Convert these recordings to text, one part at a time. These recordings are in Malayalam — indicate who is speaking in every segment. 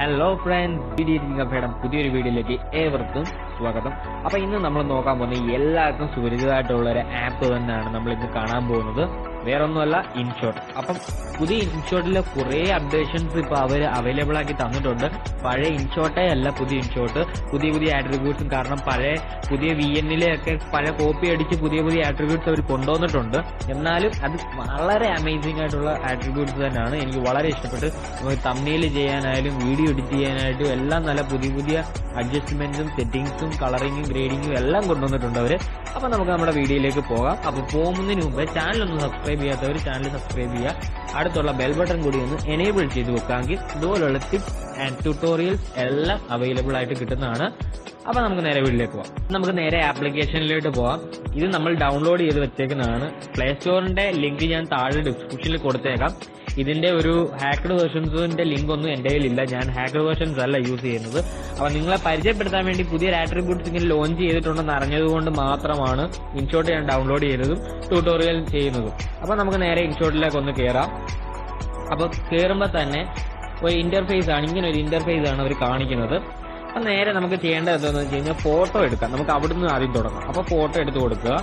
Speaker 1: ഹലോ ഫ്രണ്ട്സ്, പുതിയൊരു വീഡിയോയിലേക്ക് ഏവർക്കും സ്വാഗതം. അപ്പൊ ഇന്ന് നമ്മൾ നോക്കാൻ പോകുന്നത് എല്ലാവർക്കും സുപരിചിതമായിട്ടുള്ള ഒരു ആപ്പ് തന്നെയാണ് നമ്മൾ ഇന്ന് കാണാൻ പോകുന്നത്. വേറൊന്നുമല്ല, ഇൻഷോട്ട്. അപ്പം പുതിയ ഇൻഷോട്ടിലെ കുറെ അപ്ഡേഷൻസ് ഇപ്പൊ അവർ അവൈലബിൾ ആക്കി തന്നിട്ടുണ്ട്. പഴയ ഇൻഷോട്ടേ അല്ല പുതിയ ഇൻഷോട്ട്, പുതിയ ആട്രിബ്യൂട്ട്സും. കാരണം പുതിയ VN-ലെയൊക്കെ പല കോപ്പി അടിച്ച് പുതിയ ആട്രിബ്യൂട്ട്സ് അവർ കൊണ്ടുവന്നിട്ടുണ്ട്. എന്നാലും അത് വളരെ അമേസിംഗ് ആയിട്ടുള്ള ആട്രിബ്യൂട്ട്സ് തന്നെയാണ്. എനിക്ക് വളരെ ഇഷ്ടപ്പെട്ട്. നമുക്ക് തംബ്നെയിൽ ചെയ്യാനായാലും വീഡിയോ എഡിറ്റ് ചെയ്യാനായിട്ടും എല്ലാം നല്ല പുതിയ അഡ്ജസ്റ്റ്മെന്റ്സും സെറ്റിംഗ്സും കളറിങ്ങും ഗ്രേഡിങ്ങും എല്ലാം കൊണ്ടുവന്നിട്ടുണ്ട് അവര്. അപ്പൊ നമുക്ക് നമ്മുടെ വീഡിയോയിലേക്ക് പോകാം. അപ്പൊ പോകുന്നതിന് മുമ്പ് ചാനൽ ഒന്ന് സബ്സ്ക്രൈബ് ചെയ്യാത്തവർ ചാനൽ സബ്സ്ക്രൈബ് ചെയ്യുക. അടുത്തുള്ള ബെൽ ബട്ടൺ കൂടി ഒന്ന് എനേബിൾ ചെയ്ത് വെക്കാമെങ്കിൽ ഇതുപോലുള്ള ടിപ്സ് ആൻഡ് ട്യൂട്ടോറിയൽസ് എല്ലാം അവൈലബിൾ ആയിട്ട് കിട്ടുന്നതാണ്. അപ്പൊ നമുക്ക് നേരെ വീട്ടിലേക്ക് പോകാം. നമുക്ക് നേരെ ആപ്ലിക്കേഷനിലേക്ക് പോകാം. ഇത് നമ്മൾ ഡൗൺലോഡ് ചെയ്ത് വെച്ചേക്കുന്നതാണ്. പ്ലേ സ്റ്റോറിന്റെ ലിങ്ക് ഞാൻ താഴെ ഡിസ്ക്രിപ്ഷനിൽ കൊടുത്തേക്കാം. ഇതിന്റെ ഒരു ഹാക്കഡ് വേർഷൻസിന്റെ ലിങ്ക് ഒന്നും എന്റെ കയ്യിലില്ല. ഞാൻ ഹാക്കഡ് വേർഷൻസ് അല്ല യൂസ് ചെയ്യുന്നത്. അപ്പൊ നിങ്ങളെ പരിചയപ്പെടുത്താൻ വേണ്ടി പുതിയൊരു ആട്രിബ്യൂട്ട്സ് ഇങ്ങനെ ലോഞ്ച് ചെയ്തിട്ടുണ്ടെന്ന് അറിഞ്ഞതുകൊണ്ട് മാത്രമാണ് ഇൻഷോട്ട് ഞാൻ ഡൗൺലോഡ് ചെയ്തതും ട്യൂട്ടോറിയൽ ചെയ്യുന്നതും. അപ്പൊ നമുക്ക് നേരെ ഇൻഷോട്ടിലേക്ക് ഒന്ന് കയറാം. അപ്പൊ കയറുമ്പോൾ തന്നെ ഒരു ഇന്റർഫേസ് ആണ്, ഇങ്ങനെ ഒരു ഇന്റർഫേസ് ആണ് അവർ കാണിക്കുന്നത്. അപ്പൊ നേരെ നമുക്ക് ചെയ്യേണ്ടത് എന്താണെന്ന് വെച്ച് കഴിഞ്ഞാൽ ഫോട്ടോ എടുക്കാം. നമുക്ക് അവിടുന്ന് ആദ്യം തുടങ്ങാം. അപ്പൊ ഫോട്ടോ എടുത്ത് കൊടുക്കുക.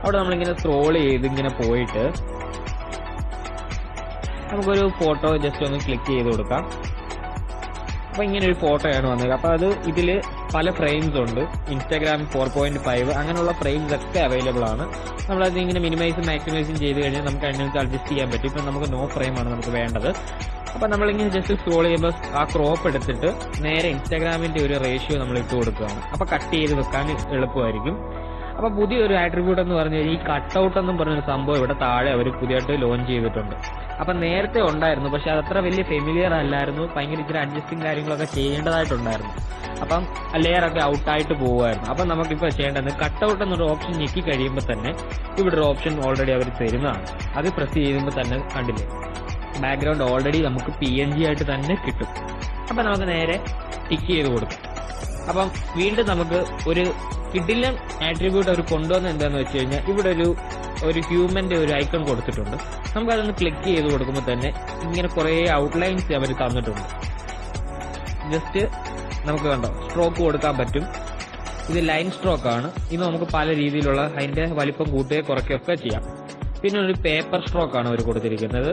Speaker 1: അവിടെ നമ്മളിങ്ങനെ സ്ക്രോൾ ചെയ്ത് ഇങ്ങനെ പോയിട്ട് നമുക്കൊരു ഫോട്ടോ ജസ്റ്റ് ഒന്ന് ക്ലിക്ക് ചെയ്ത് കൊടുക്കാം. അപ്പൊ ഇങ്ങനെ ഒരു ഫോട്ടോയാണ് വന്നത്. അപ്പൊ ഇതില് പല ഫ്രെയിംസ് ഉണ്ട്. ഇൻസ്റ്റാഗ്രാം 4.5 അങ്ങനെയുള്ള ഫ്രെയിംസ് ഒക്കെ അവൈലബിൾ ആണ്. നമ്മളത് ഇങ്ങനെ മിനിമൈസും മാക്സിമൈസും ചെയ്ത് കഴിഞ്ഞാൽ നമുക്ക് അതിനകത്ത് അഡ്ജസ്റ്റ് ചെയ്യാൻ പറ്റും. ഇപ്പൊ നമുക്ക് നോ ഫ്രെയിം ആണ് നമുക്ക് വേണ്ടത്. അപ്പൊ നമ്മളിങ്ങനെ ജസ്റ്റ് സ്ക്രോൾ ചെയ്യുമ്പോൾ ആ ക്രോപ്പ് എടുത്തിട്ട് നേരെ ഇൻസ്റ്റാഗ്രാമിന്റെ ഒരു റേഷ്യോ നമ്മൾ ഇട്ട് കൊടുക്കുകയാണ്. അപ്പൊ കട്ട് ചെയ്ത് വെക്കാൻ എളുപ്പമായിരിക്കും. അപ്പൊ പുതിയൊരു ആട്രിബ്യൂട്ട് എന്ന് പറഞ്ഞാൽ ഈ കട്ടൗട്ട് എന്നും പറഞ്ഞൊരു സംഭവം ഇവിടെ താഴെ അവർ പുതിയതായിട്ട് ലോഞ്ച് ചെയ്തിട്ടുണ്ട്. അപ്പൊ നേരത്തെ ഉണ്ടായിരുന്നു, പക്ഷെ അതത്ര വലിയ ഫെമിലിയർ അല്ലായിരുന്നു. ഭയങ്കര ഇച്ചിരി അഡ്ജസ്റ്റിംഗ് കാര്യങ്ങളൊക്കെ ചെയ്യേണ്ടതായിട്ടുണ്ടായിരുന്നു. അപ്പം ലെയർ ഒക്കെ ഔട്ടായിട്ട് പോവുമായിരുന്നു. അപ്പൊ നമുക്കിപ്പോ ചെയ്യേണ്ടത് കട്ടൗട്ട് എന്നൊരു ഓപ്ഷൻ ഞെക്കി കഴിയുമ്പോൾ തന്നെ ഇവിടെ ഒരു ഓപ്ഷൻ ഓൾറെഡി അവർ തരുന്നതാണ്. അത് പ്രസ് ചെയ്യുമ്പോൾ തന്നെ കണ്ടില്ലേ, ബാക്ക്ഗ്രൗണ്ട് ഓൾറെഡി നമുക്ക് PNG ആയിട്ട് തന്നെ കിട്ടും. അപ്പൊ നമുക്ക് നേരെ ടിക്ക് ചെയ്ത് കൊടുക്കാം. അപ്പം വീണ്ടും നമുക്ക് ഒരു കിഡിലൻ ആട്രിബ്യൂട്ട് അവർ കൊണ്ടുവന്ന എന്താന്ന് വെച്ച് കഴിഞ്ഞാൽ ഇവിടെ ഒരു ഹ്യൂമന്റെ ഒരു ഐക്കൺ കൊടുത്തിട്ടുണ്ട്. നമുക്ക് അതൊന്ന് ക്ലിക്ക് ചെയ്ത് കൊടുക്കുമ്പോൾ തന്നെ ഇങ്ങനെ കുറെ ഔട്ട്ലൈൻസ് അവർ തന്നിട്ടുണ്ട്. ജസ്റ്റ് നമുക്ക് കണ്ടോ സ്ട്രോക്ക് കൊടുക്കാൻ പറ്റും. ഇത് ലൈൻ സ്ട്രോക്ക് ആണ്. ഇത് നമുക്ക് പല രീതിയിലുള്ള അതിന്റെ വലിപ്പം കൂട്ടുകയോ കുറയ്ക്കുകയൊക്കെ ചെയ്യാം. പിന്നെ ഒരു പേപ്പർ സ്ട്രോക്ക് ആണ് അവർ കൊടുത്തിരിക്കുന്നത്.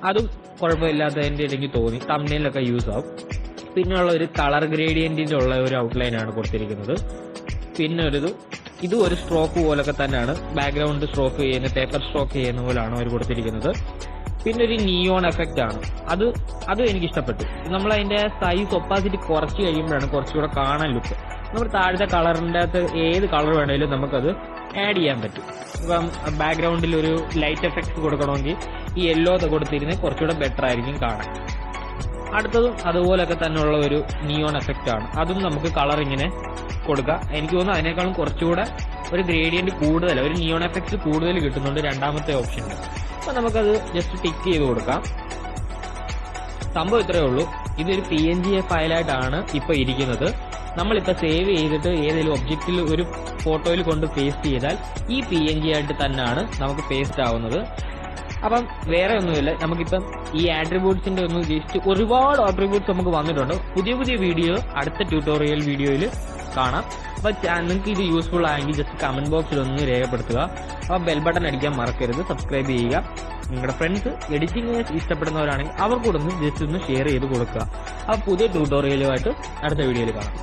Speaker 1: അതും കുഴപ്പമില്ലാത്തതിന്റെ എനിക്ക് തോന്നി, തംബ്നെയിലൊക്കെ യൂസ് ആവും. പിന്നെയുള്ള ഒരു കളർ ഗ്രേഡിയന്റിന്റെ ഉള്ള ഒരു ഔട്ട്ലൈൻ ആണ് കൊടുത്തിരിക്കുന്നത്. പിന്നെ ഇതും ഒരു സ്ട്രോക്ക് പോലൊക്കെ തന്നെയാണ്. ബാക്ക്ഗ്രൗണ്ട് സ്ട്രോക്ക് ചെയ്യുന്ന, പേപ്പർ സ്ട്രോക്ക് ചെയ്യുന്ന പോലാണ് അവർ കൊടുത്തിരിക്കുന്നത്. പിന്നെ ഒരു നിയോൺ എഫക്റ്റ് ആണ്. അതും എനിക്ക് ഇഷ്ടപ്പെട്ടു. നമ്മൾ അതിന്റെ സൈസ് ഒപ്പാസിറ്റി കുറച്ച് കഴിയുമ്പോഴാണ് കുറച്ചുകൂടെ കാണാൻ ലുക്ക്. നമ്മൾ താഴത്തെ കളറിന്റെ അകത്ത് ഏത് കളർ വേണമെങ്കിലും നമുക്കത് ആഡ് ചെയ്യാൻ പറ്റും. ഇപ്പം ബാക്ക്ഗ്രൗണ്ടിൽ ഒരു ലൈറ്റ് എഫക്ട്സ് കൊടുക്കണമെങ്കിൽ ഈ യെല്ലോ കൊടുത്തിരുന്നത് കുറച്ചുകൂടെ ബെറ്റർ ആയിരിക്കും കാണാൻ. അടുത്തതും അതുപോലൊക്കെ തന്നെയുള്ള ഒരു നിയോൺ എഫക്റ്റ് ആണ്. അതും നമുക്ക് കളർ ഇങ്ങനെ കൊടുക്കാം. എനിക്ക് തോന്നുന്നു അതിനേക്കാളും കുറച്ചുകൂടെ ഒരു ഗ്രേഡിയന്റ് കൂടുതൽ, ഒരു നിയോൺ എഫക്ട്സ് കൂടുതൽ കിട്ടുന്നുണ്ട് രണ്ടാമത്തെ ഓപ്ഷനിൽ. അപ്പൊ നമുക്കത് ജസ്റ്റ് ടിക്ക് ചെയ്ത് കൊടുക്കാം. സംഭവം ഇത്രയേ ഉള്ളൂ. ഇതൊരു PNG ഫയലായിട്ടാണ് ഇപ്പൊ ഇരിക്കുന്നത്. നമ്മളിപ്പോ സേവ് ചെയ്തിട്ട് ഏതെങ്കിലും ഒബ്ജക്റ്റിൽ ഒരു ഫോട്ടോയിൽ കൊണ്ട് പേസ്റ്റ് ചെയ്താൽ ഈ PNG ആയിട്ട് തന്നെയാണ് നമുക്ക് പേസ്റ്റ് ആവുന്നത്. അപ്പം വേറെ ഒന്നുമില്ല. നമുക്കിപ്പം ഈ ആട്രിബ്യൂട്ട്സിന്റെ ഒന്ന് ജസ്റ്റ് ഒരുപാട് ആട്രിബ്യൂട്ട്സ് നമുക്ക് വന്നിട്ടുണ്ട്. പുതിയ വീഡിയോ അടുത്ത ട്യൂട്ടോറിയൽ വീഡിയോയിൽ കാണാം. അപ്പൊ നിങ്ങൾക്ക് ഇത് യൂസ്ഫുൾ ആയെങ്കിൽ ജസ്റ്റ് കമന്റ് ബോക്സിൽ ഒന്ന് രേഖപ്പെടുത്തുക. അപ്പൊ ബെൽ ബട്ടൺ അടിക്കാൻ മറക്കരുത്. സബ്സ്ക്രൈബ് ചെയ്യുക. നിങ്ങളുടെ ഫ്രണ്ട്സ് എഡിറ്റിംഗ് ഇഷ്ടപ്പെടുന്നവരാണെങ്കിൽ അവർക്കൂടെ ജസ്റ്റ് ഒന്ന് ഷെയർ ചെയ്ത് കൊടുക്കുക. അപ്പൊ പുതിയ ട്യൂട്ടോറിയലുമായിട്ട് അടുത്ത വീഡിയോയിൽ കാണാം.